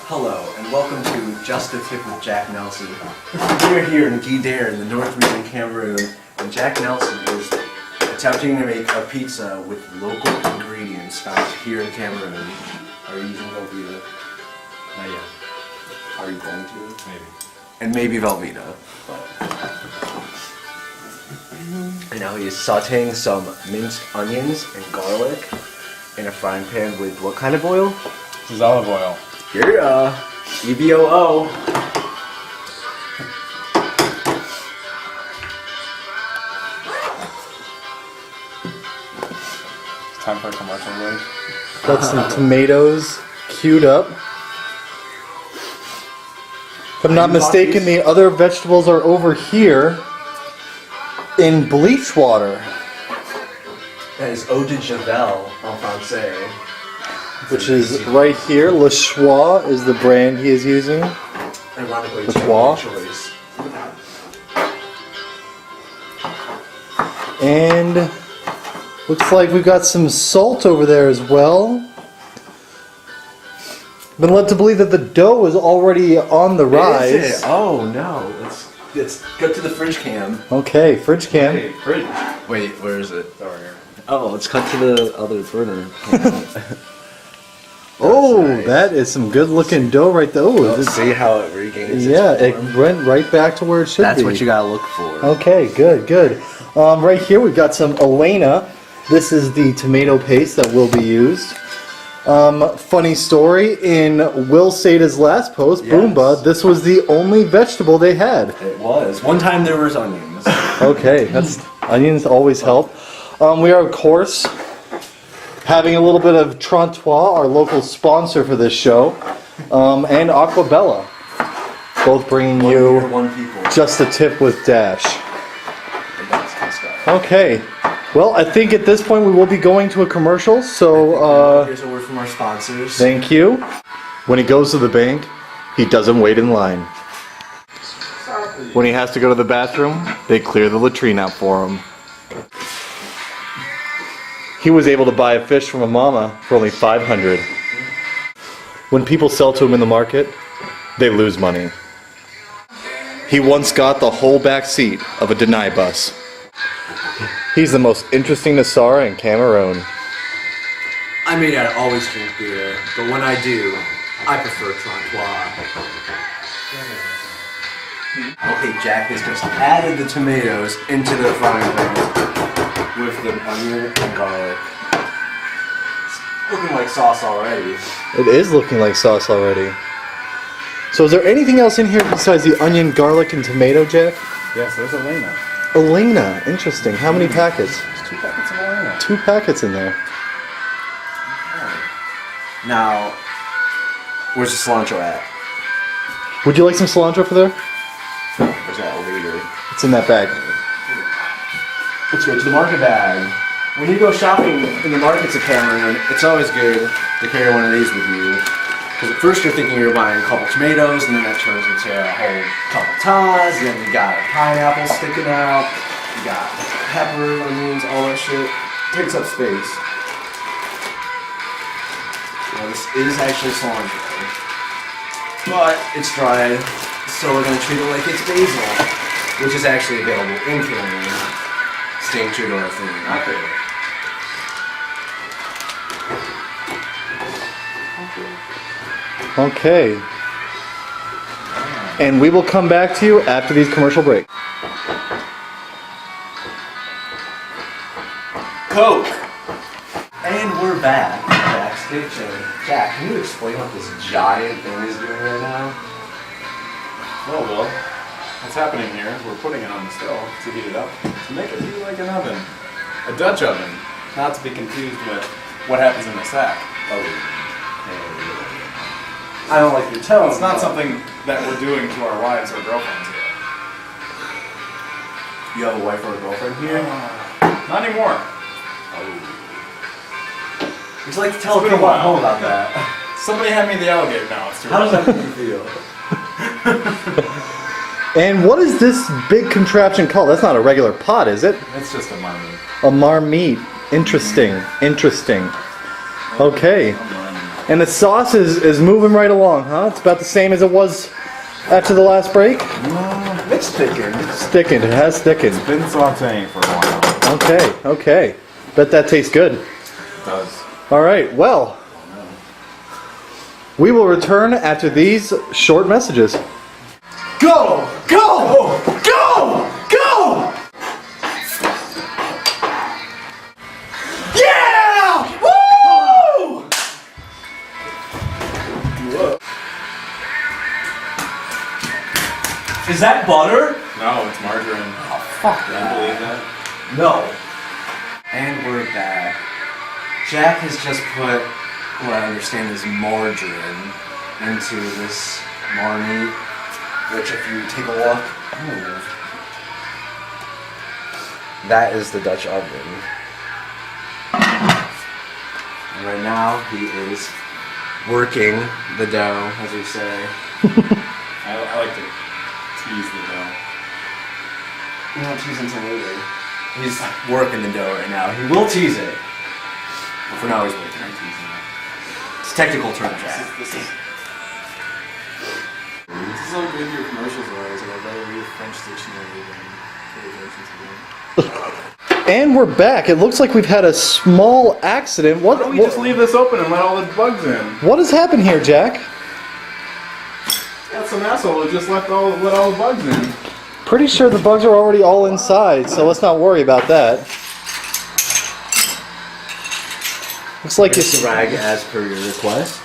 Hello, and welcome to Just a Tip with Jack Nelson. We're here in Guidare in the North region of Cameroon, and Jack Nelson is attempting to make a pizza with local ingredients found here in Cameroon. Are you using Velveeta? Not yet. Are you going to? Maybe. And maybe Velveeta. And now he is sauteing some minced onions and garlic in a frying pan with what kind of oil? This is olive oil. Yeah, EVOO. It's time for a commercial break. Got some tomatoes queued up. If I'm not mistaken, the other vegetables are over here in bleach water. That is eau de javel en français. Which is right here. Le Choix is the brand he is using. Ironically, Le it's Choix. my choice. And looks like we've got some salt over there as well. Been led to believe that the dough is already on the rise. Is it? Oh no! Let's go to the fridge cam. Okay, fridge cam. Hey, fridge. Wait, where is it? It's over here. Oh, let's cut to the other burner. Oh, nice. that is some good looking dough right there. Oh, Let's see how it regains yeah, its it form. went right back to where it should That's be. what you gotta look for. Okay, good, good. Right here we've got some Elena. This is the tomato paste that will be used. Funny story, in Will Sada's last post, Yes. Boomba, this was the only vegetable they had. It was. One time there was onions. Okay, onions always help. We are, of course, having a little bit of Trantois, our local sponsor for this show, and Aquabella, both bringing you One people. Just a Tip with Dash. That's good stuff. Okay, well, I think at this point we will be going to a commercial, so Here's a word from our sponsors. thank you. When he goes to the bank, he doesn't wait in line. When he has to go to the bathroom, they clear the latrine out for him. He was able to buy a fish from a mama for only $500. When people sell to him in the market, they lose money. He once got the whole back seat of a deny bus. He's the most interesting Nasara in Cameroon. I may not always drink beer, but when I do, I prefer Trantois. Okay, Jack has just added the tomatoes into the frying pan with the onion and garlic. It's looking like sauce already. It is looking like sauce already. So is there anything else in here besides the onion, garlic, and tomato, Jack? Yes, there's Elena. Elena, interesting. How many packets? There's 2 packets of Elena. 2 packets in there. Now, where's the cilantro at? Would you like some cilantro for there? Where's that later? It's in that bag. Let's go to the market bag. When you go shopping in the markets of Cameroon, it's always good to carry one of these with you. Because at first you're thinking you're buying a couple tomatoes, and then that turns into a whole couple ties, then you got a pineapple sticking out, you got pepper, onions, all that shit. Takes up space. Now this is actually cilantro. But it's dry, so we're going to treat it like it's basil, which is actually available in Cameroon. Staying true to our theme. Not there. Okay. And we will come back to you after these commercial breaks. Coke! And we're back in Jack's kitchen. Jack, can you explain what this giant thing is doing right now? Well, Will, what's happening here is we're putting it on the stove to heat it up to make it feel like an oven. A Dutch oven, not to be confused with what happens in the sack. Oh, I don't like your tone. It's not something that we're doing to our wives or girlfriends yet. You have a wife or a girlfriend here? Not anymore. Would you like to tell It's been a people at while. home about that? Somebody hand me the alligator now. It's too How does late. that make you feel? And what is this big contraption called? That's not a regular pot, is it? It's just a marmite. A marmite. Interesting. Interesting. Okay. A marmite. And the sauce is moving right along, huh? It's about the same as it was after the last break? It's thickened. It's thickened. It has thickened. Been sauteing for a while. Okay, okay. Bet that tastes good. It does. All right, well, we will return after these short messages. Go! Go! Go! Go! Yeah! Woo! Is that butter? No, it's margarine. Oh, fuck Can you believe that? No. And we're back. Jack has just put what I understand is margarine into this marmite, which if you take a look, that is the Dutch oven. And right now he is working the dough, as we say. I like to tease the dough. You don't tease until later. He's working the dough right now. He will tease it. But for now, he's working. I'm teasing it. It's a technical term, Jack. This is how good your commercials are. Is I'd rather read a French dictionary than pay attention to them. And we're back. It looks like we've had a small accident. Why don't we just leave this open and let all the bugs in? What has happened here, Jack? Got some asshole that just let all the bugs in. Pretty sure the bugs are already all inside, so let's not worry about that. Looks like It's it's... a rag as per your request.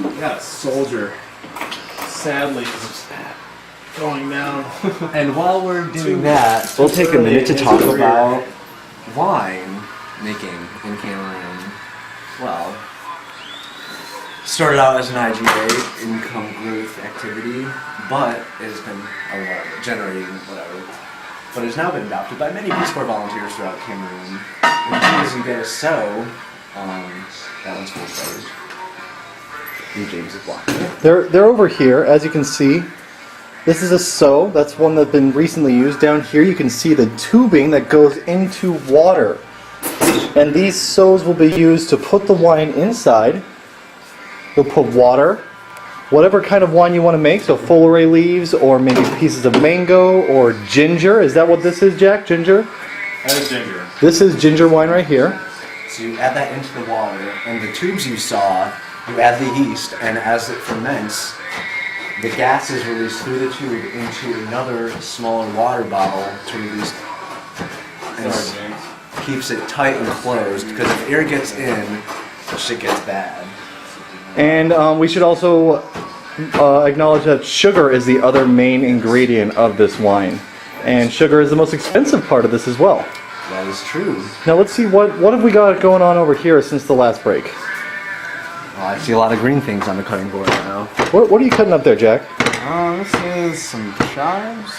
We got a soldier. Sadly, is going down. And while we're doing that, we'll take a minute to talk about wine making in Cameroon. Well, started out as an IGA, income growth activity, but it has been generating whatever. But it's now been adopted by many Peace Corps volunteers throughout Cameroon. And as you get a sow, that one's full started. And James is blocking it. They're over here, as you can see. This is a seau. That's one that's been recently used. Down here you can see the tubing that goes into water. And these seaux will be used to put the wine inside. You'll put water, whatever kind of wine you want to make, so foliar leaves or maybe pieces of mango or ginger. Is that what this is, Jack? Ginger? That is ginger. This is ginger wine right here. So you add that into the water, and the tubes you saw, you add the yeast, and as it ferments, the gas is released through the tube into another smaller water bottle to release, and Sorry, James. keeps it tight and closed, because if air gets in, shit gets bad. And we should also acknowledge that sugar is the other main ingredient of this wine. And sugar is the most expensive part of this as well. That is true. Now let's see, what have we got going on over here since the last break? Well, I see a lot of green things on the cutting board now. What are you cutting up there, Jack? This is some chives.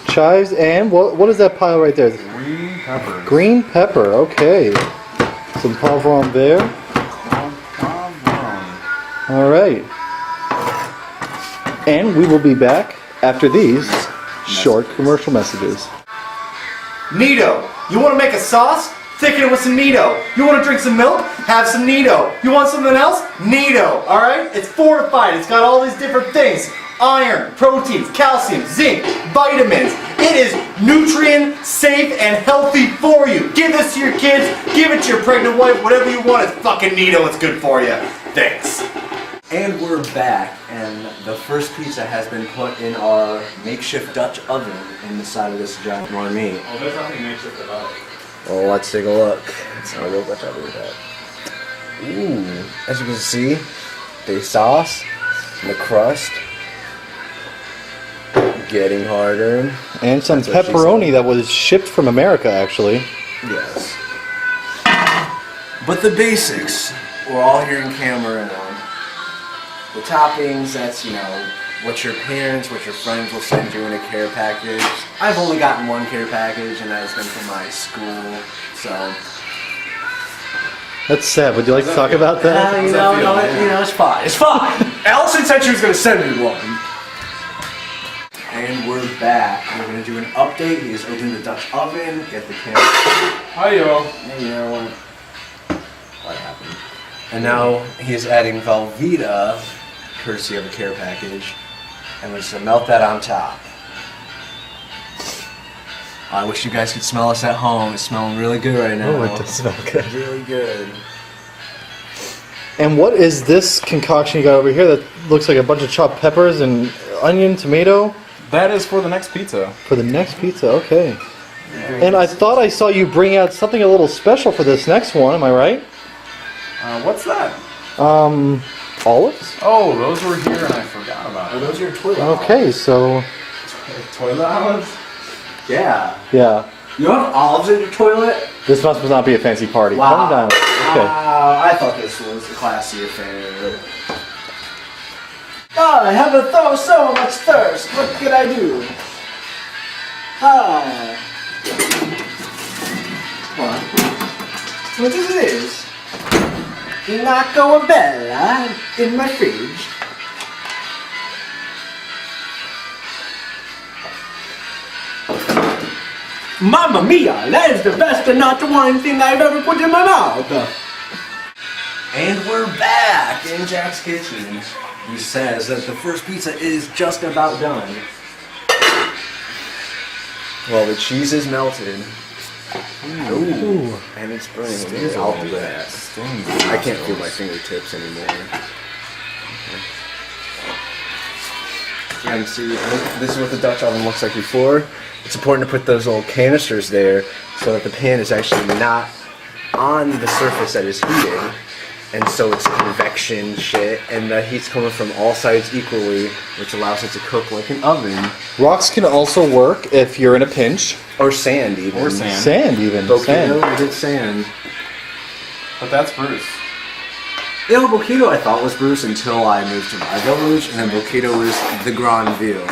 Chives and what is that pile right there? Green peppers. Green pepper, okay. Some poivron there. All right. And we will be back after these short commercial messages. Nito, you want to make a sauce? Thicken it with some Nito. You want to drink some milk? Have some Nito. You want something else? Nito, alright? It's fortified. It's got all these different things. Iron, proteins, calcium, zinc, vitamins. It is nutrient safe and healthy for you. Give this to your kids. Give it to your pregnant wife. Whatever you want, it's fucking Nito. It's good for you. Thanks. And we're back, and the first pizza has been put in our makeshift Dutch oven in the side of this giant marmite. Oh, there's nothing makeshift about it. Well, let's take a look. It's not a real Dutch oven with that. Ooh, as you can see, the sauce and the crust getting harder. And some That's what she pepperoni said. that was shipped from America, actually. Yes. But the basics, we're all here in Cameroon. The toppings, that's, you know, what your parents, what your friends will send you in a care package. I've only gotten one care package, and that has been from my school, so... That's sad. Would you like to talk about that? you that know, feel, man? you know, it's fine. It's fine. Allison said she was going to send me one. And we're we're back. We're gonna do an update. He is opening the Dutch oven. Get the camera. Hi, yo. Hey, what happened? And now he is adding Velveeta, courtesy of a care package, and we're just gonna melt that on top. I wish you guys could smell us at home. It's smelling really good right now. Oh, it does smell good. Really good. And what is this concoction you got over here that looks like a bunch of chopped peppers and onion, tomato? That is for the next pizza. For the next pizza, okay. And I thought I saw you bring out something a little special for this next one, am I right? What's that? Olives? Oh, those were here and I forgot about Are it. those your toilet? Okay, so, Toilet olives? Yeah. yeah. You have olives in your toilet? This must not be a fancy party. Wow. Calm down. Okay. I thought this was a classy affair. I have so much thirst. What can I do? What is this? Naco Bella in my fridge. Mamma mia, that is the best and not the one thing I've ever put in my mouth. And we're back in Jack's kitchen. He says that the first pizza is just about done. Well, the cheese is melted. Ooh. And it's burning. I'll do that. I can't feel my fingertips anymore. You can see, this is what the Dutch oven looks like before. It's important to put those little canisters there so that the pan is actually not on the surface that is heated. And so it's convection shit, and the heat's coming from all sides equally, which allows it to cook like an oven. Rocks can also work if you're in a pinch. Or sand even. Or sand. Sand even. Boquito, Sand. I did sand. But that's Bruce. You know, Boquito I thought was Bruce until I moved to my village, and then Boquito was the Grand Ville.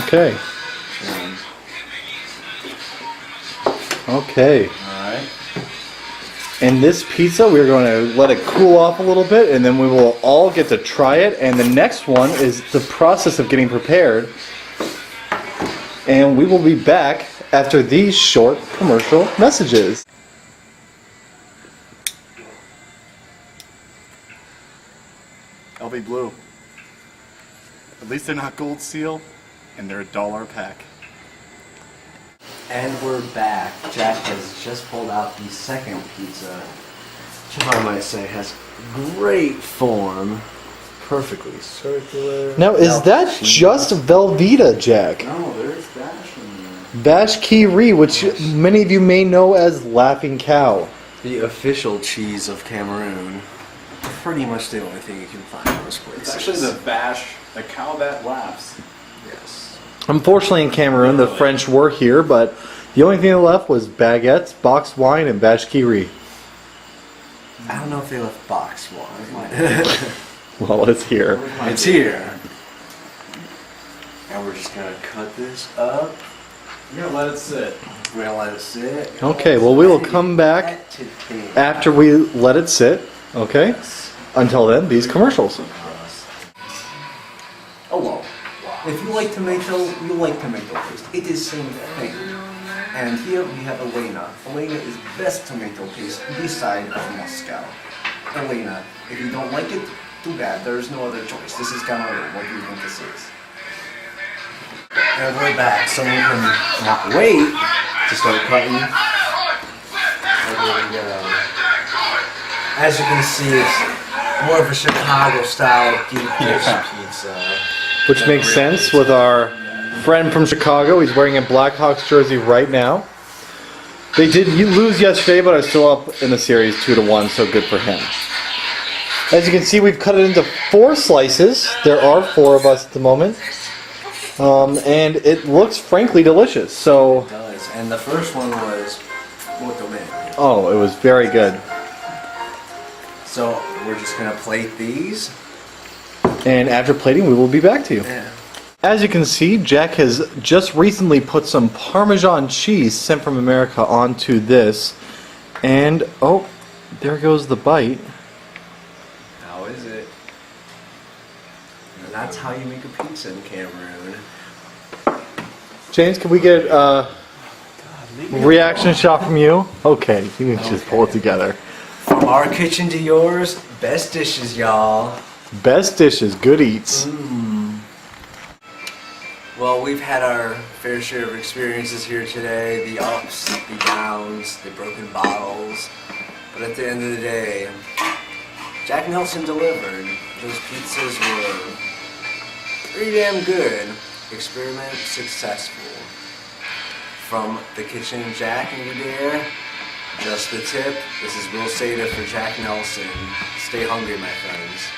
Okay. Okay. Alright. And this pizza, we're going to let it cool off a little bit, and then we will all get to try it. And the next one is the process of getting prepared. And we will be back after these short commercial messages. LB Blue. At least they're not Gold Seal, and they're $1 a pack. And we're back. Jack has just pulled out the second pizza, which I might say has great form, perfectly circular. Now, is that just Velveeta, Jack? No, there's Bash in there. Bash Kiri, which many of you may know as Laughing Cow. The official cheese of Cameroon. Pretty much the only thing you can find in most places. It's actually the Bash, the cow that laughs. Yes. Unfortunately, in Cameroon, the French were here, but the only thing left was baguettes, boxed wine, and Bash Kiri. I don't know if they left box wine. Well, it's here. It's here. And we're just gonna cut this up. You're gonna let it sit. We're gonna let it sit. Okay, well, we will come back after we let it sit, okay? Until then, these commercials. Oh well. If you like tomato, you like tomato paste. It is same thing. And here we have Elena. Elena is best tomato paste beside of Moscow. Elena, if you don't like it, too bad. There is no other choice. This is Cameroon. What do you think this is? And we're back. Someone can not wait to start cutting. And here we go. As you can see, it's more of a Chicago style deep dish pizza. Which makes sense with our friend from Chicago. He's wearing a Blackhawks jersey right now. They did lose yesterday, but are still up in the series 2-1, so good for him. As you can see, we've cut it into 4 slices. There are 4 of us at the moment. And it looks frankly delicious. So, It does. And the first one was molto bene. oh, it was very good. So we're just gonna plate these. And after plating, we will be back to you. Yeah. As you can see, Jack has just recently put some Parmesan cheese sent from America onto this. And, oh, there goes the bite. How is it? And that's how you make a pizza in Cameroon. James, can we get a reaction shot from you? Okay, you can just pull it together. From our kitchen to yours, best dishes, y'all. Best dishes, good eats. Well, we've had our fair share of experiences here today. The ups, the downs, the broken bottles. But at the end of the day, Jack Nelson delivered. Those pizzas were pretty damn good. Experiment successful. From the kitchen, Jack and you there, just the tip. This is Will Sada for Jack Nelson. Stay hungry, my friends.